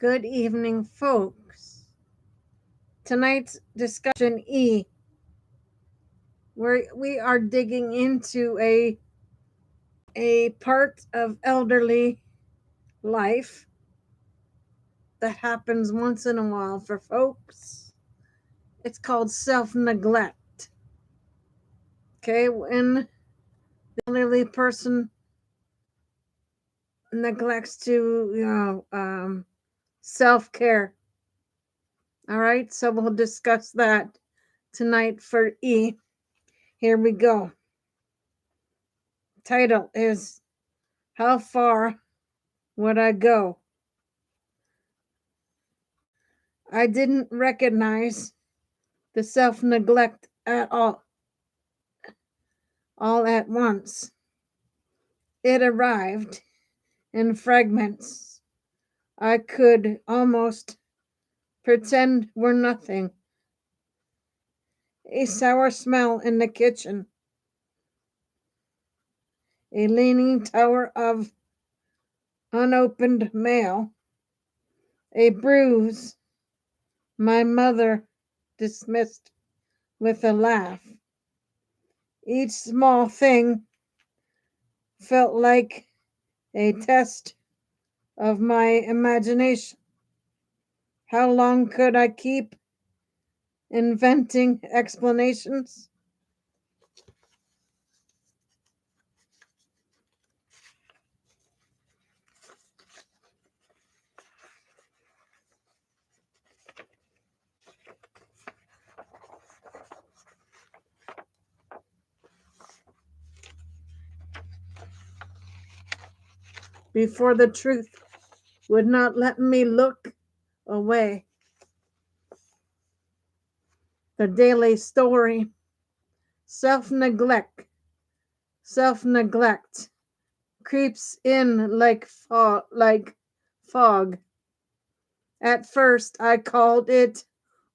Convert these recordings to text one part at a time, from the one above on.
Good evening, folks. Tonight's discussion E, where we are digging into a part of elderly life that happens once in a while for folks. It's called self-neglect. Okay, when the elderly person neglects to, self-care. All right, so we'll discuss that tonight for E. Here we go. Title is How Far Would I Go? I didn't recognize the self-neglect at all at once. It arrived in fragments I could almost pretend were nothing. A sour smell in the kitchen, a leaning tower of unopened mail, a bruise my mother dismissed with a laugh. Each small thing felt like a test of my imagination. How long could I keep inventing explanations? Before the truth would not let me look away. The daily story. Self-neglect creeps in like fog. At first I called it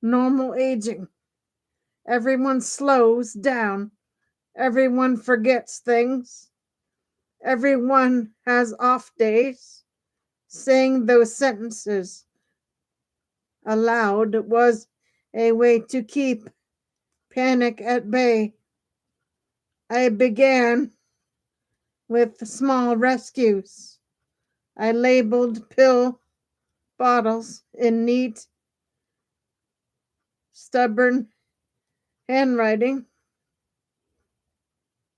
normal aging. Everyone slows down. Everyone forgets things. Everyone has off days. Saying those sentences aloud was a way to keep panic at bay. I began with small rescues. I labeled pill bottles in neat, stubborn handwriting.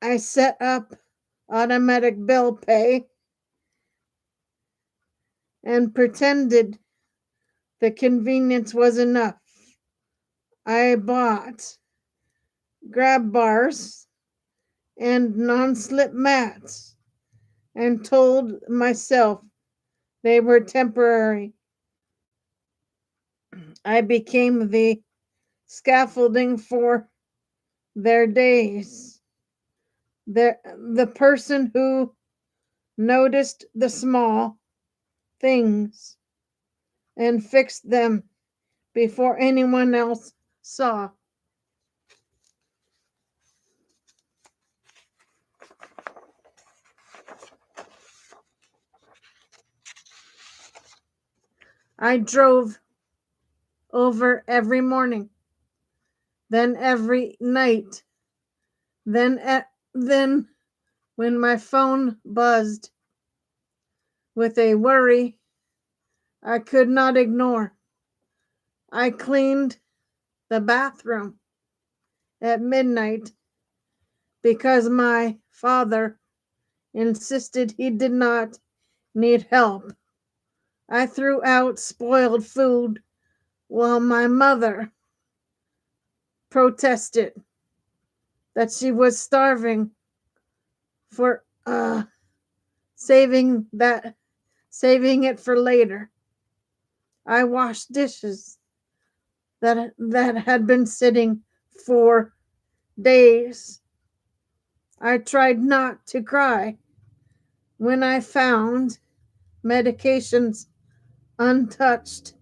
I set up automatic bill pay and pretended the convenience was enough. I bought grab bars and non-slip mats and told myself they were temporary. I became the scaffolding for their days. The person who noticed the small things and fixed them before anyone else saw. I drove over every morning, then every night, then when my phone buzzed with a worry I could not ignore, I cleaned the bathroom at midnight because my father insisted he did not need help. I threw out spoiled food while my mother protested that she was starving for saving it for later. I washed dishes that had been sitting for days. I tried not to cry when I found medications untouched.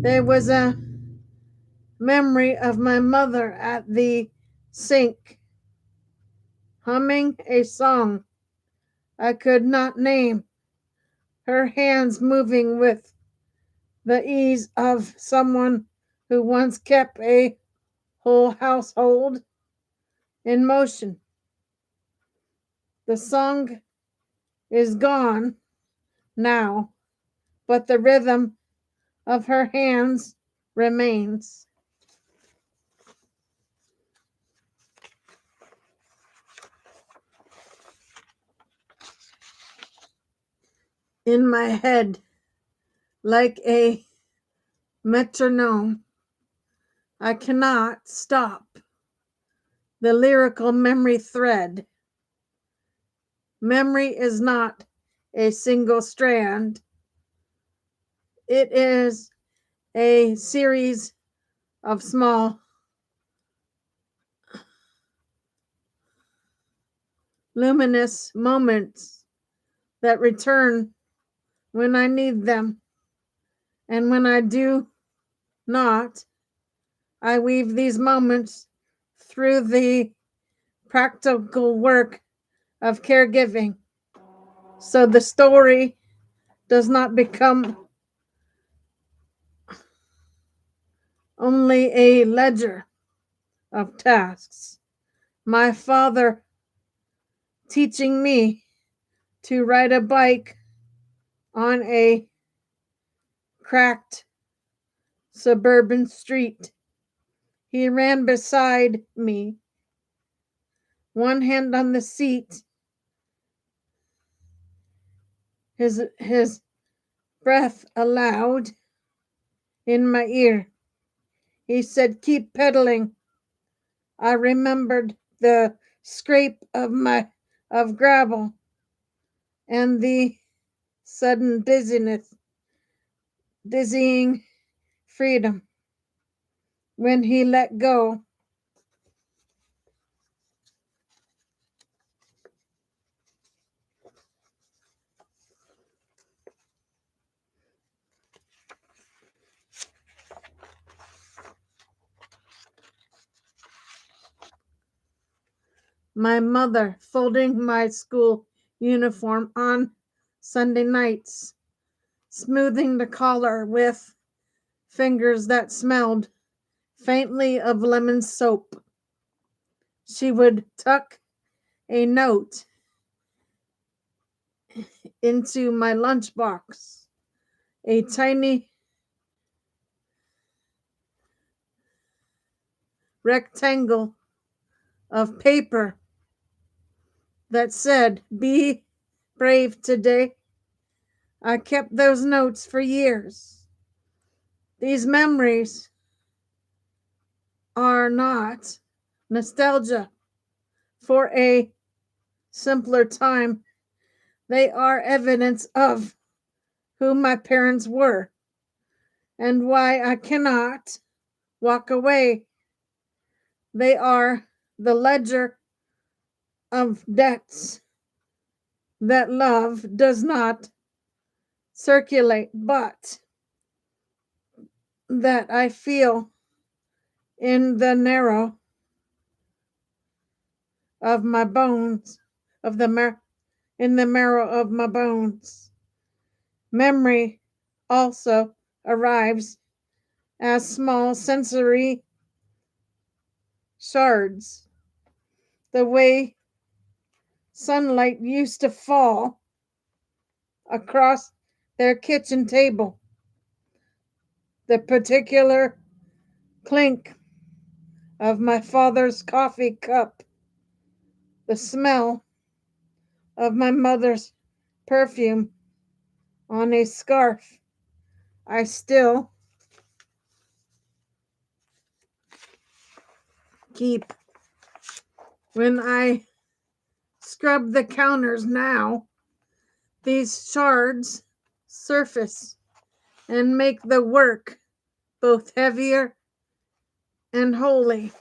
There was a memory of my mother at the sink, humming a song I could not name. her hands moving with the ease of someone who once kept a whole household in motion. The song is gone now, but the rhythm of her hands remains. In my head, like a metronome, I cannot stop the lyrical memory thread. Memory is not a single strand, it is a series of small, luminous moments that return when I need them. And when I do not, I weave these moments through the practical work of caregiving. So the story does not become only a ledger of tasks. My father teaching me to ride a bike on a cracked suburban street. He ran beside me, one hand on the seat, his breath aloud in my ear. He said, "Keep pedaling." I remembered the scrape of gravel and the sudden dizzying freedom. When he let go, my mother folding my school uniform on Sunday nights, smoothing the collar with fingers that smelled faintly of lemon soap. She would tuck a note into my lunchbox, a tiny rectangle of paper that said, "Be brave today." I kept those notes for years. These memories are not nostalgia for a simpler time. They are evidence of who my parents were and why I cannot walk away. They are the ledger of debts that love does not circulate, but that I feel in the marrow of my bones, in the marrow of my bones. Memory also arrives as small sensory shards. The way sunlight used to fall across their kitchen table, the particular clink of my father's coffee cup, the smell of my mother's perfume on a scarf I still keep. When I scrub the counters now, these shards surface and make the work both heavier and holy.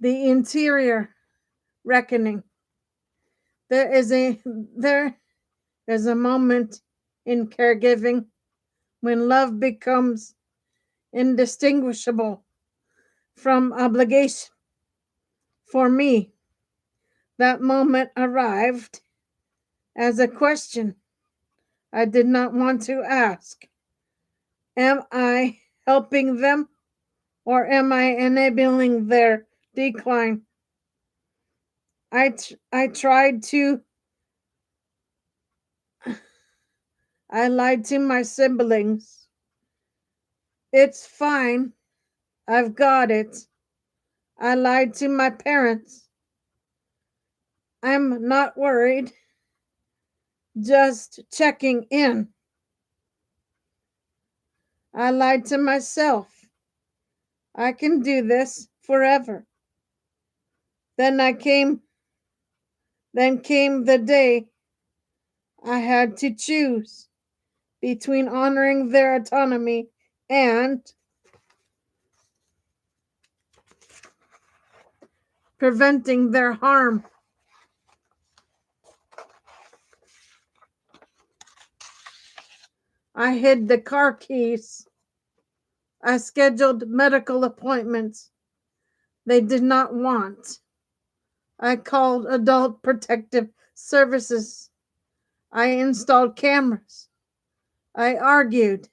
The interior reckoning. There is a moment in caregiving when love becomes indistinguishable from obligation. For me, That moment arrived as a question I did not want to ask. Am I helping them or am I enabling their decline? I tried to, I lied to my siblings. It's fine. I've got it. I lied to my parents. I'm not worried. Just checking in. I lied to myself. I can do this forever. Then I came, then came the day I had to choose between honoring their autonomy and preventing their harm. I hid the car keys. I scheduled medical appointments they did not want. I called Adult Protective Services. I installed cameras. I argued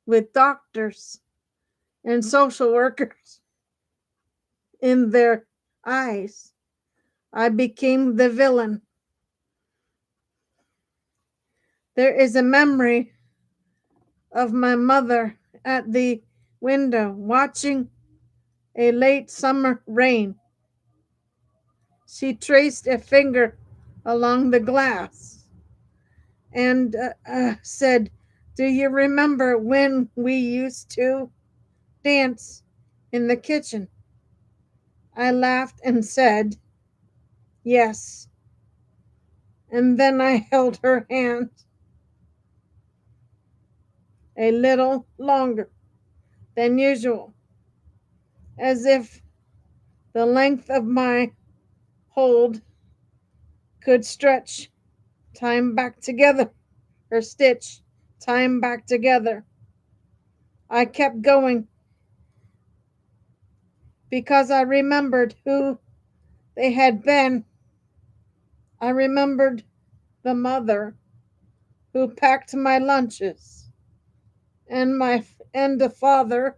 with doctors and social workers. In their eyes, I became the villain. There is a memory of my mother at the window watching a late summer rain. She traced a finger along the glass and said, "Do you remember when we used to dance in the kitchen?" I laughed and said, "Yes." And then I held her hand a little longer than usual, as if the length of my hold could stretch time back together or stitch time back together. I kept going because I remembered who they had been. I remembered the mother who packed my lunches and the father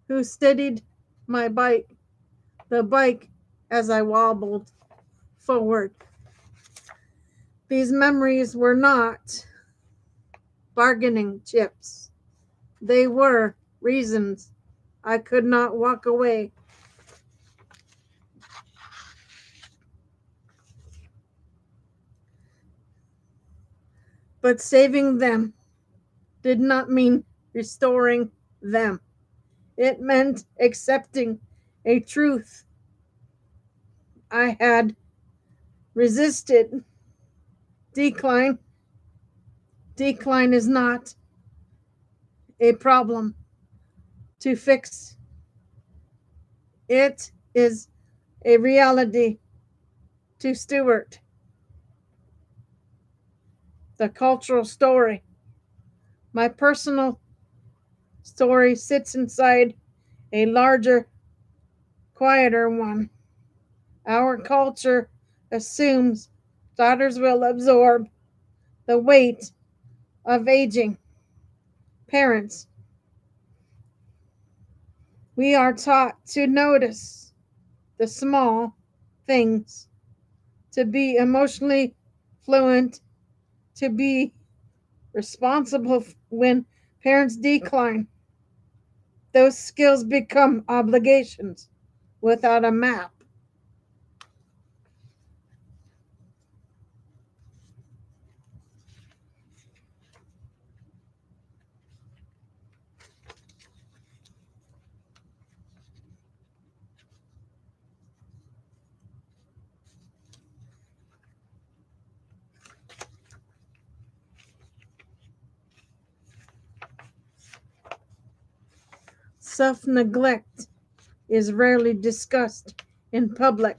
who steadied my bike, the bike as I wobbled forward. These memories were not bargaining chips. They were reasons I could not walk away. But saving them did not mean restoring them. It meant accepting a truth I had resisted. Decline. Decline is not a problem to fix. It is a reality to steward. The cultural story. My personal story sits inside a larger, quieter one. Our culture assumes daughters will absorb the weight of aging parents. We are taught to notice the small things, to be emotionally fluent, to be responsible when parents decline. Those skills become obligations without a map. Self neglect is rarely discussed in public,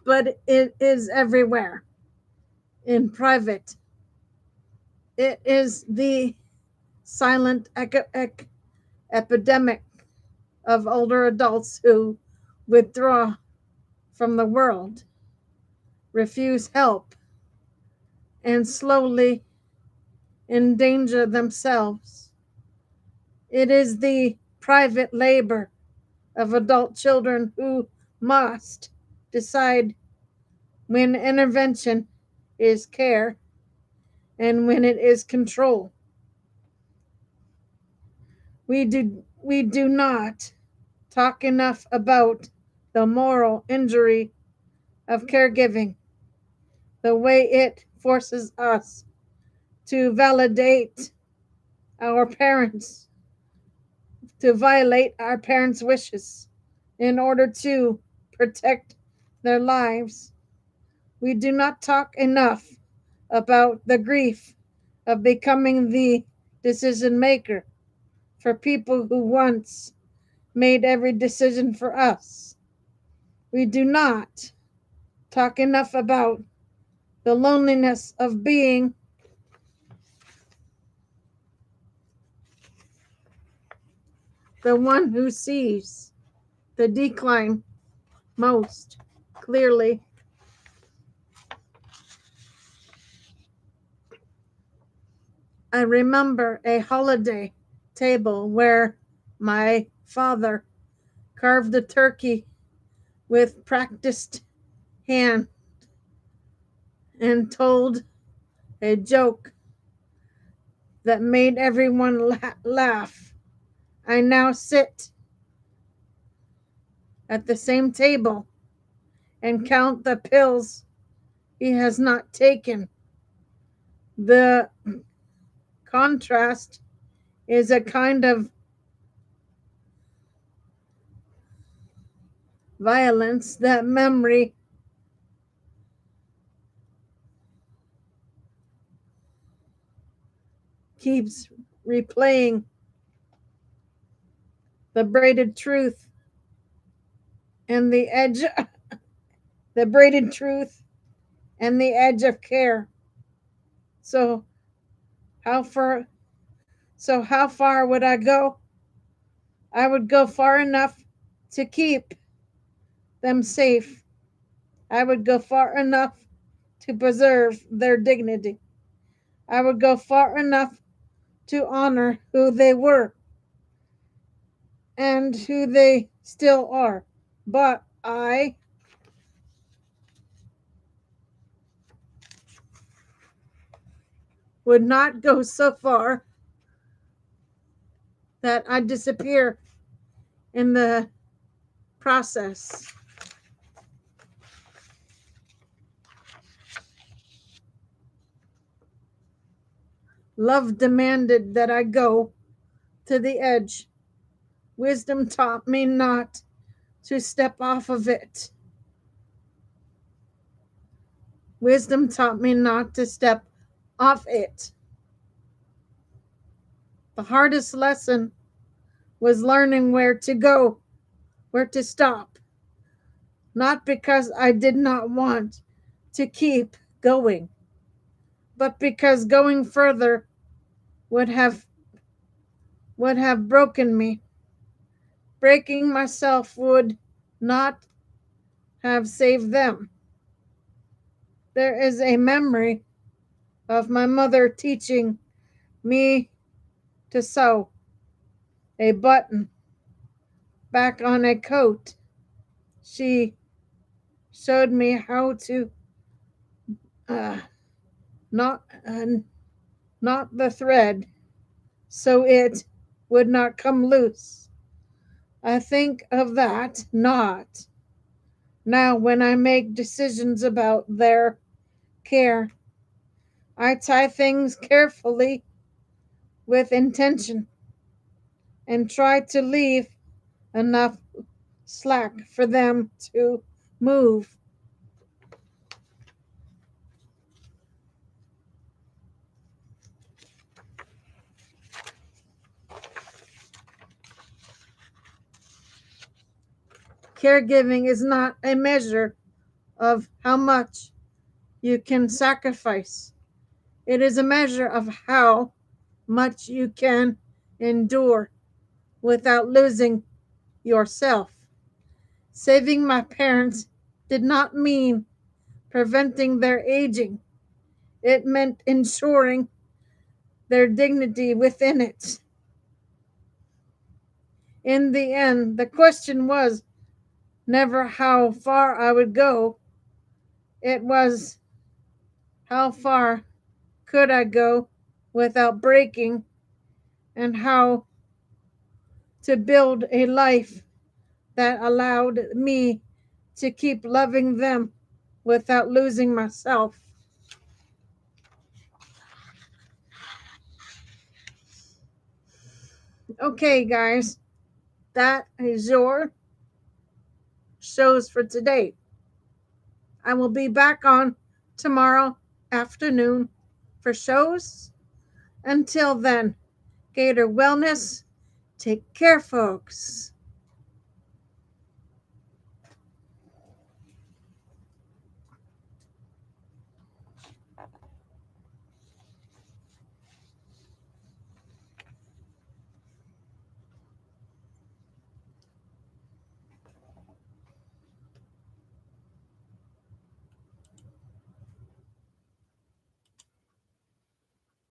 but it is everywhere. In private, it is the silent epidemic of older adults who withdraw from the world, refuse help, and slowly endanger themselves. It is the private labor of adult children who must decide when intervention is care and when it is control. We do not talk enough about the moral injury of caregiving, the way it forces us to validate our parents, to violate our parents' wishes in order to protect their lives. We do not talk enough about the grief of becoming the decision maker for people who once made every decision for us. We do not talk enough about the loneliness of being the one who sees the decline most clearly. I remember a holiday table where my father carved a turkey with practiced hand and told a joke that made everyone laugh. I now sit at the same table and count the pills he has not taken. The contrast is a kind of violence that memory keeps replaying. The braided truth and the edge the braided truth and the edge of care. So how far how far would I go? I would go far enough to keep them safe. I would go far enough to preserve their dignity. I would go far enough to honor who they were and who they still are. But I would not go so far that I disappear in the process. Love demanded that I go to the edge. Wisdom taught me not to step off of it. Wisdom taught me not to step off it. The hardest lesson was learning where to go, where to stop. Not because I did not want to keep going, but because going further would have broken me. Breaking myself would not have saved them. There is a memory of my mother teaching me to sew a button back on a coat. She showed me how to uh, knot, knot the thread so it would not come loose. I think of that knot now when I make decisions about their care. I tie things carefully with intention and try to leave enough slack for them to move. Caregiving is not a measure of how much you can sacrifice. It is a measure of how much you can endure without losing yourself. Saving my parents did not mean preventing their aging, it meant ensuring their dignity within it. In the end, the question was never how far I would go, it was how far could I go without breaking, and how to build a life that allowed me to keep loving them without losing myself. Okay, guys, that is your shows for today. I will be back on tomorrow afternoon for shows. Until then, Gator Wellness, take care, folks.